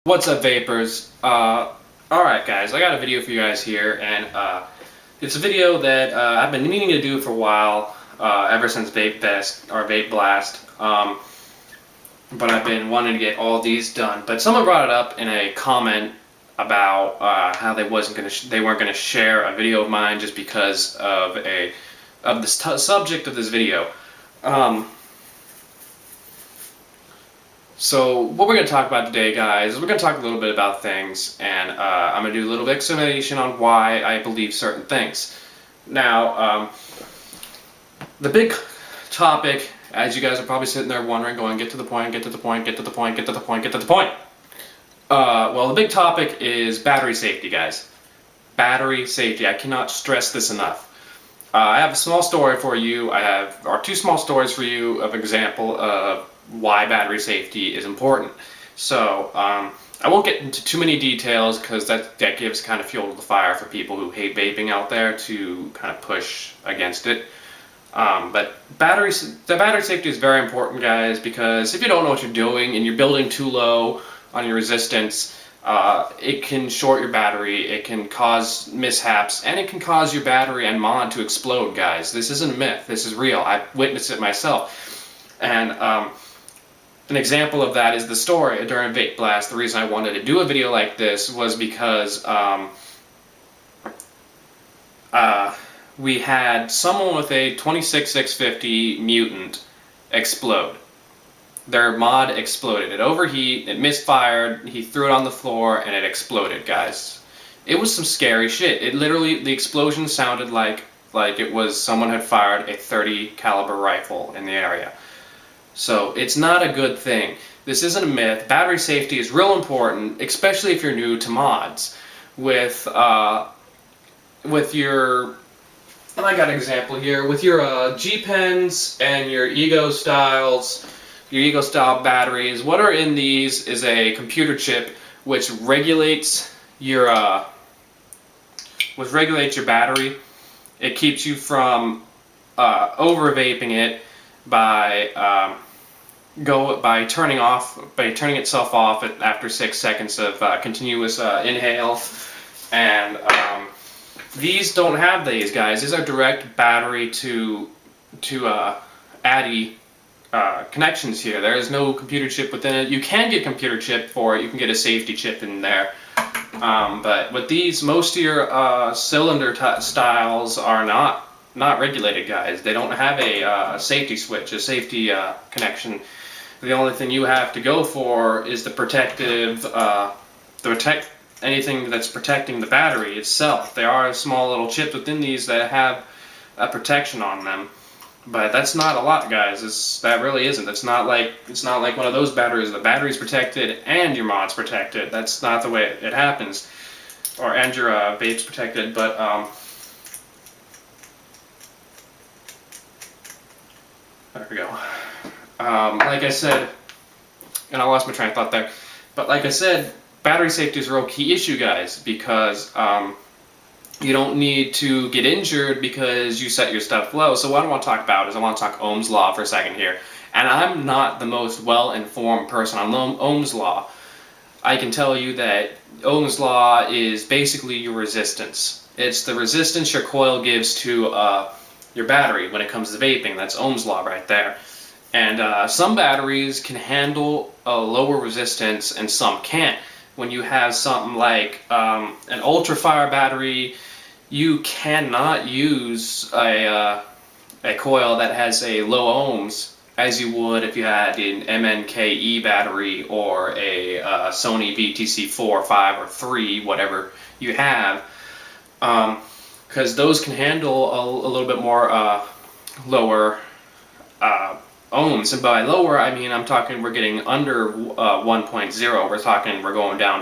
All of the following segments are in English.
What's up, vapors? Alright guys, I got a video for you guys here, and it's a video that I've been meaning to do for a while, ever since Vape Fest, or Vape Blast, but I've been wanting to get all these done. But someone brought it up in a comment about how they weren't gonna share a video of mine just because of the subject of this video. So what we're going to talk about today, guys, is we're going to talk a little bit about things, and I'm going to do a little explanation on why I believe certain things. Now, the big topic, as you guys are probably sitting there wondering, going, get to the point, get to the point, get to the point, get to the point, get to the point. Well, the big topic is battery safety, guys. Battery safety. I cannot stress this enough. I have a small story for you. Or two small stories for you of example of why battery safety is important. So I won't get into too many details because that gives kind of fuel to the fire for people who hate vaping out there to kind of push against it. But the battery safety is very important, guys, because if you don't know what you're doing and you're building too low on your resistance, it can short your battery, it can cause mishaps, and it can cause your battery and mod to explode, guys. This isn't a myth, this is real. I've witnessed it myself. And an example of that is the story during Vape Blast. The reason I wanted to do a video like this was because we had someone with a 26650 mutant explode. Their mod exploded. It overheated, it misfired, he threw it on the floor, and it exploded, guys. It was some scary shit. It literally, the explosion sounded like it was someone had fired a .30 caliber rifle in the area. So it's not a good thing. This isn't a myth. Battery safety is real important, especially if you're new to mods. With your, and I got an example here, with your G-Pens and your Ego Styles, your Ego Style batteries, what are in these is a computer chip which regulates your battery. It keeps you from over vaping it by turning itself off after 6 seconds of continuous inhale. And these don't have these, guys. These are direct battery to ADI connections here. There is no computer chip within it. You can get a computer chip for it. You can get a safety chip in there. But with these, most of your cylinder styles are not regulated, guys. They don't have a safety switch, a safety connection. The only thing you have to go for is the protective, anything that's protecting the battery itself. There are small little chips within these that have a protection on them, but that's not a lot, guys. That really isn't. It's not like one of those batteries. The battery's protected and your mod's protected. That's not the way it happens, and your vape's protected. But there we go. Like I said, and I lost my train of thought there, but like I said, battery safety is a real key issue, guys, because you don't need to get injured because you set your stuff low. So what I want to talk about is I want to talk Ohm's law for a second here. And I'm not the most well-informed person on Ohm's law. I can tell you that Ohm's law is basically your resistance. It's the resistance your coil gives to your battery when it comes to vaping. That's Ohm's law right there. And some batteries can handle a lower resistance and some can't. When you have something like an ultra-fire battery, you cannot use a coil that has a low ohms as you would if you had an MNKE battery or a Sony VTC4, 5, or 3, whatever you have, because those can handle a little bit more lower ohms. And by lower, I mean I'm talking we're getting under 1.0. We're going down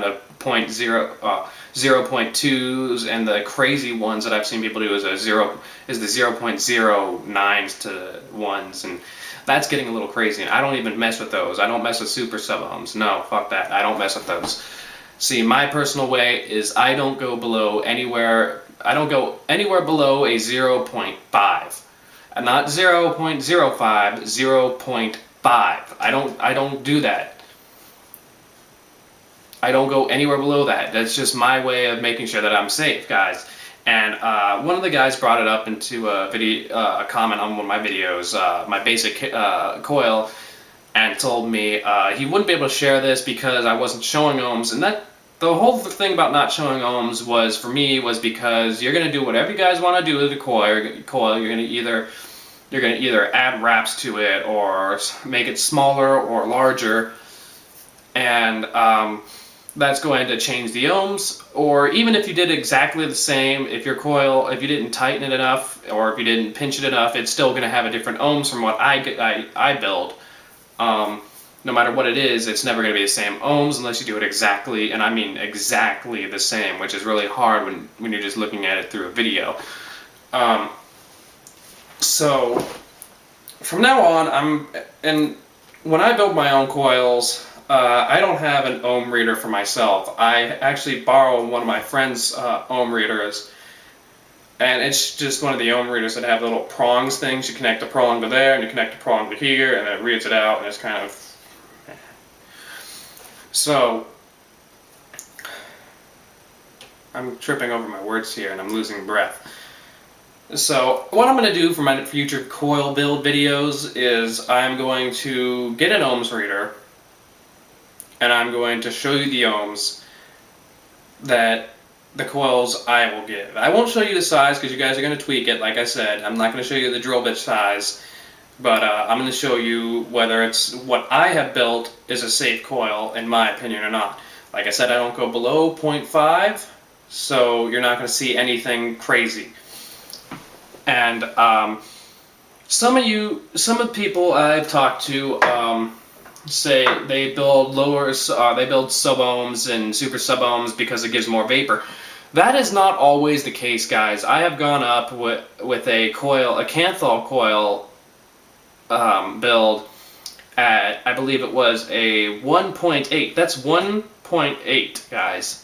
to 0.2s, and the crazy ones that I've seen people do is the 0.09s to 1s, and that's getting a little crazy. And I don't even mess with those. I don't mess with super sub ohms. No, fuck that. I don't mess with those. See, my personal way is I don't go anywhere below a 0.5. Not 0.05, 0.5. I don't do that. I don't go anywhere below that. That's just my way of making sure that I'm safe, guys. And one of the guys brought it up into a video, a comment on one of my videos, my basic coil, and told me he wouldn't be able to share this because I wasn't showing ohms. And that the whole thing about not showing ohms was, for me, was because you're gonna do whatever you guys want to do with the coil. You're gonna either add wraps to it or make it smaller or larger, and that's going to change the ohms. Or even if you did exactly the same, if your coil, if you didn't tighten it enough or if you didn't pinch it enough, it's still going to have a different ohms from what I build. No matter what it is, it's never going to be the same ohms unless you do it exactly, and I mean exactly the same, which is really hard when you're just looking at it through a video. So from now on, and when I build my own coils, I don't have an ohm reader for myself. I actually borrow one of my friend's ohm readers, and it's just one of the ohm readers that have little prongs things. You connect a prong to there, and you connect a prong to here, and it reads it out, and it's kind of... So, I'm tripping over my words here, and I'm losing breath. So, what I'm going to do for my future coil build videos is I'm going to get an ohms reader, and I'm going to show you the ohms that the coils I will give. I won't show you the size because you guys are going to tweak it, like I said. I'm not going to show you the drill bit size, but I'm going to show you whether it's what I have built is a safe coil, in my opinion, or not. Like I said, I don't go below 0.5, so you're not going to see anything crazy. And some of the people I've talked to say they build they build sub-ohms and super sub-ohms because it gives more vapor. That is not always the case, guys. I have gone up with a coil, a Canthal coil build at, I believe it was a 1.8. That's 1.8, guys.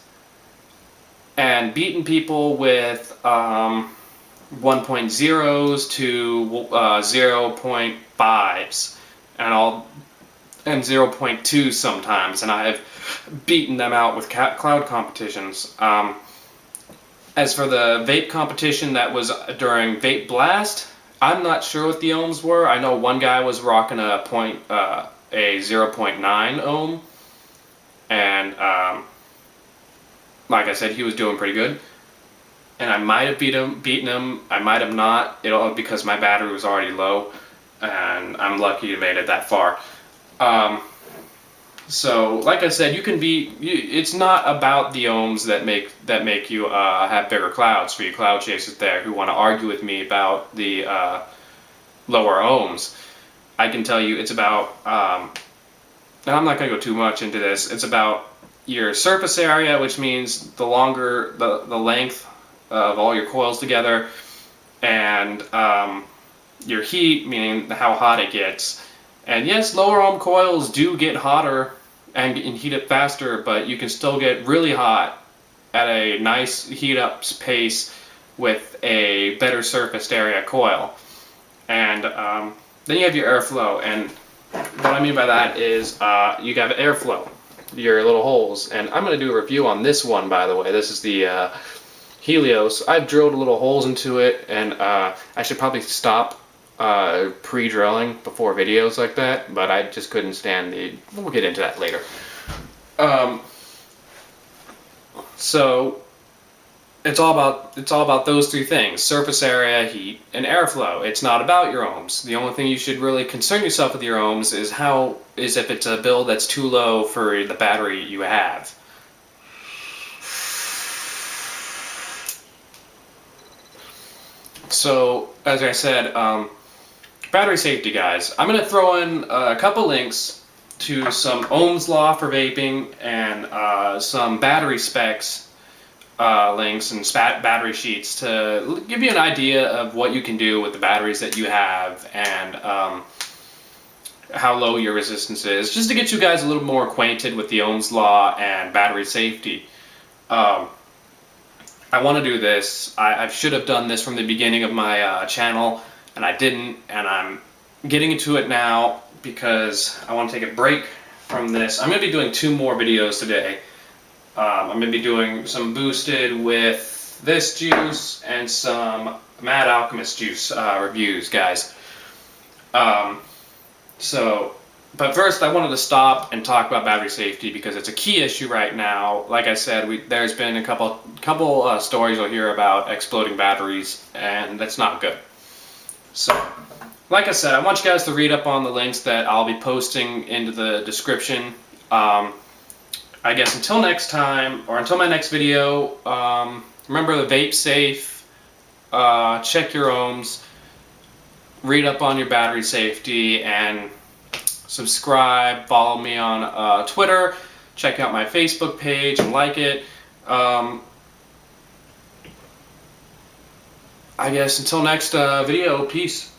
And beaten people with 1.0s to 0.5s and 0.2 sometimes, and I've beaten them out with cloud competitions. As for the vape competition that was during Vape Blast, I'm not sure what the ohms were. I know one guy was rocking a 0.9 ohm, and like I said, he was doing pretty good. And I might have beaten him, I might have not, because my battery was already low, and I'm lucky to made it that far. So, like I said, you can it's not about the ohms that make you have bigger clouds for you cloud chasers there who want to argue with me about the lower ohms. I can tell you it's about, and I'm not going to go too much into this, it's about your surface area, which means the longer, the length of all your coils together, and your heat, meaning how hot it gets. And yes, lower ohm coils do get hotter and heat up faster, but you can still get really hot at a nice heat up pace with a better surfaced area coil. And then you have your airflow, and what I mean by that is you have airflow, your little holes. And I'm going to do a review on this one, by the way. This is the Helios. I've drilled little holes into it, and I should probably stop pre-drilling before videos like that, but I just couldn't stand we'll get into that later. So it's all about those three things: surface area, heat, and airflow. It's not about your ohms. The only thing you should really concern yourself with your ohms is if it's a build that's too low for the battery you have. So, as I said, battery safety, guys. I'm going to throw in a couple links to some Ohm's Law for vaping and some battery specs links and battery sheets to give you an idea of what you can do with the batteries that you have and how low your resistance is, just to get you guys a little more acquainted with the Ohm's Law and battery safety. I want to do this. I should have done this from the beginning of my channel, and I didn't, and I'm getting into it now because I want to take a break from this. I'm going to be doing 2 more videos today. I'm going to be doing some boosted with this juice and some Mad Alchemist juice reviews, guys. But first I wanted to stop and talk about battery safety because it's a key issue right now. Like I said, there's been a couple stories you'll hear about exploding batteries, and that's not good. So, like I said, I want you guys to read up on the links that I'll be posting into the description. I guess until next time, or until my next video, remember the vape safe, check your ohms, read up on your battery safety, and subscribe, follow me on Twitter, check out my Facebook page and like it. I guess until next video, peace.